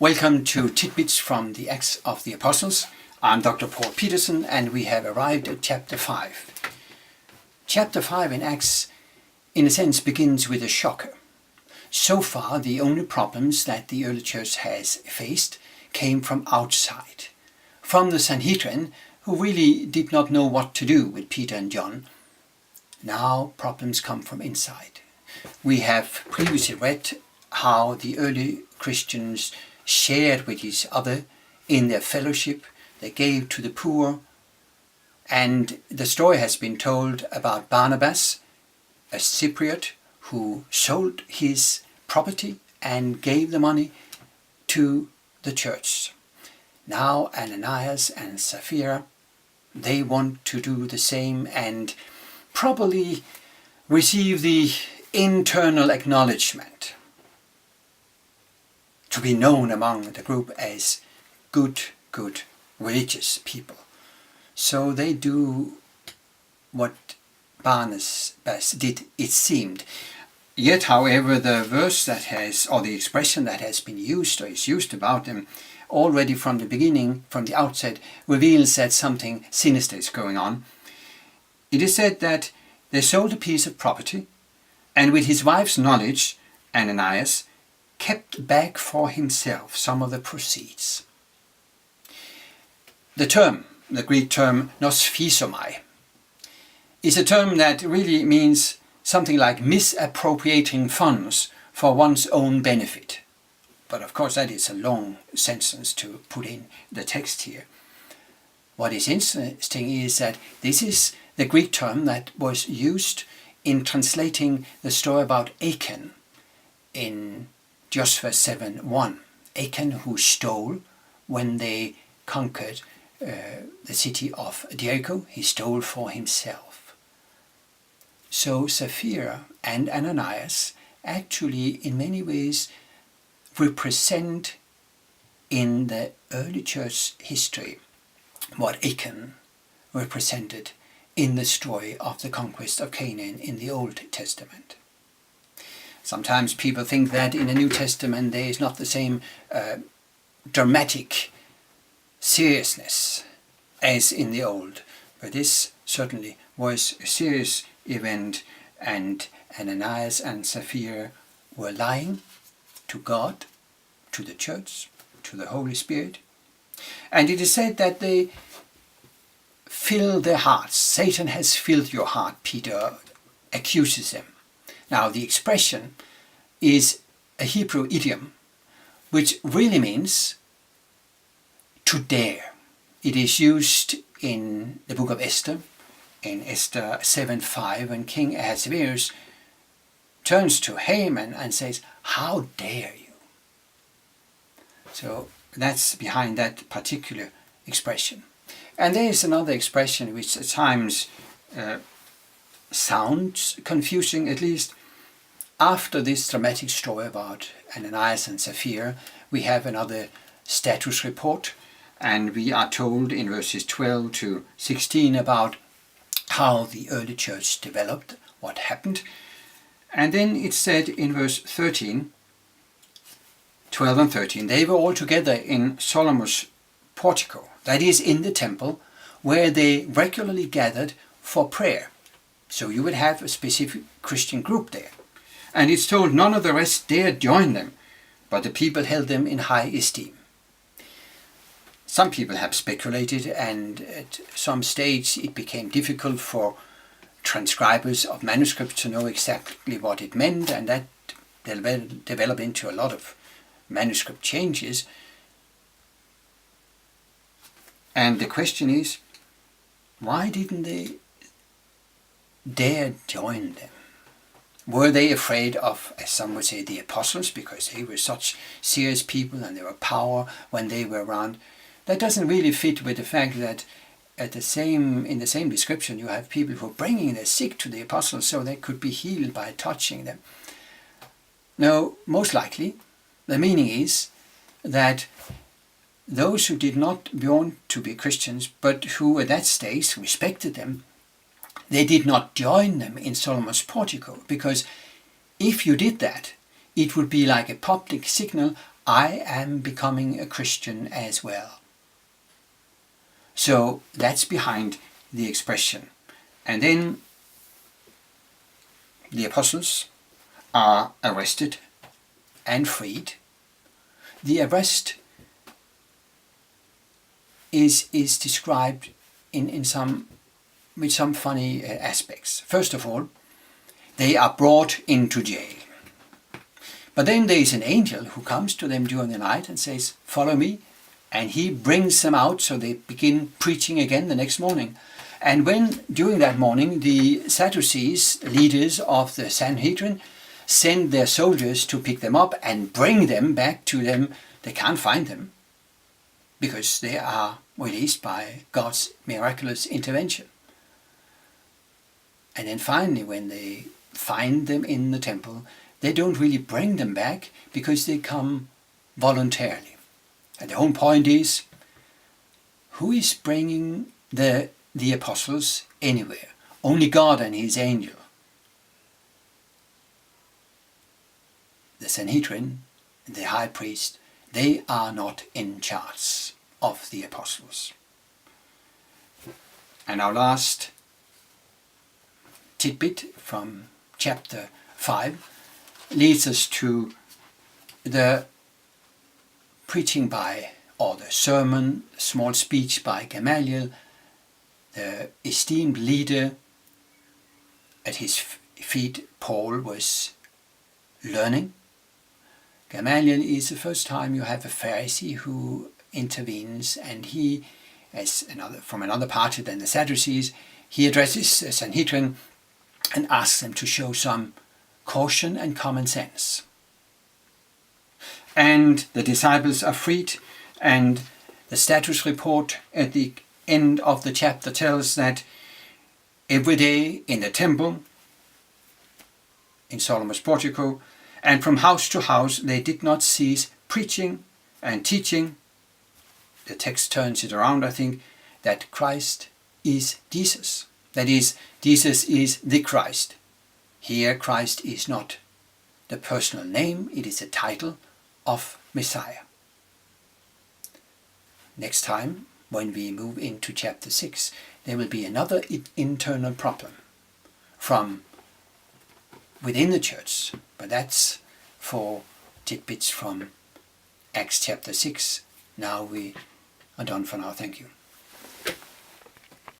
Welcome to Tidbits from the Acts of the Apostles. I'm Dr. Paul Petersen and we have arrived at chapter 5. Chapter 5 in Acts, in a sense, begins with a shocker. So far, the only problems that the early church has faced came from outside, from the Sanhedrin, who really did not know what to do with Peter and John. Now problems come from inside. We have previously read how the early Christians shared with each other in their fellowship, they gave to the poor, and the story has been told about Barnabas, a Cypriot, who sold his property and gave the money to the church. Now Ananias and Sapphira, they want to do the same and probably receive the internal acknowledgement to be known among the group as good religious people. So they do what Barnabas did, it seemed. Yet, however, the verse that has, or the expression that has been used or is used about them already from the beginning, from the outset, reveals that something sinister is going on. It is said that they sold a piece of property, and with his wife's knowledge, Ananias kept back for himself some of the proceeds. The Greek term nosphizomai, is a term that really means something like misappropriating funds for one's own benefit. But of course that is a long sentence to put in the text here. What is interesting is that this is the Greek term that was used in translating the story about Achan in Joshua 7:1. Achan, who stole when they conquered the city of Jericho, he stole for himself. So Sapphira and Ananias actually in many ways represent in the early church history what Achan represented in the story of the conquest of Canaan in the Old Testament. Sometimes people think that in the New Testament there is not the same dramatic seriousness as in the Old, but this certainly was a serious event, and Ananias and Sapphira were lying to God, to the church, to the Holy Spirit, and it is said that they filled their hearts. Satan has filled your heart, Peter accuses them. Now the expression is a Hebrew idiom which really means to dare. It is used in the book of Esther, in Esther 7:5, when King Ahasuerus turns to Haman and says, "How dare you?" So that's behind that particular expression. And there is another expression which at times sounds confusing, at least. After this dramatic story about Ananias and Sapphira, we have another status report, and we are told in verses 12 to 16 about how the early church developed, what happened. And then it's said in verse 13, 12 and 13, they were all together in Solomon's portico, that is in the temple, where they regularly gathered for prayer. So you would have a specific Christian group there. And it's told none of the rest dared join them, but the people held them in high esteem. Some people have speculated, and at some stage it became difficult for transcribers of manuscripts to know exactly what it meant, and that developed into a lot of manuscript changes. And the question is, why didn't they dare join them? Were they afraid of, as some would say, the apostles, because they were such serious people and they were power when they were around? That doesn't really fit with the fact that in the same description you have people who are bringing their sick to the apostles so they could be healed by touching them. No, most likely the meaning is that those who did not want to be Christians, but who at that stage respected them, they did not join them in Solomon's portico, because if you did that, it would be like a public signal, I am becoming a Christian as well. So that's behind the expression. And then the apostles are arrested and freed. The arrest is described with some funny aspects. First of all, they are brought into jail. But then there is an angel who comes to them during the night and says, "Follow me." And he brings them out, so they begin preaching again the next morning. And when, during that morning, the Sadducees, leaders of the Sanhedrin, send their soldiers to pick them up and bring them back to them, they can't find them because they are released by God's miraculous intervention. And then finally, when they find them in the temple, they don't really bring them back because they come voluntarily. And the whole point is, who is bringing the apostles anywhere? Only God and his angel. The Sanhedrin, the high priest, they are not in charge of the apostles. And our last tidbit from chapter 5 leads us to the preaching by, or the sermon, small speech by Gamaliel, the esteemed leader. At his feet Paul was learning. Gamaliel is the first time you have a Pharisee who intervenes, and he, from another party than the Sadducees, he addresses the Sanhedrin and asks them to show some caution and common sense. And the disciples are freed, and the status report at the end of the chapter tells that every day in the temple, in Solomon's portico, and from house to house, they did not cease preaching and teaching. The text turns it around, I think, that Christ is Jesus. That is, Jesus is the Christ. Here, Christ is not the personal name, it is a title of Messiah. Next time, when we move into chapter 6, there will be another internal problem from within the church, but that's for tidbits from Acts chapter 6. Now we are done for now. Thank you.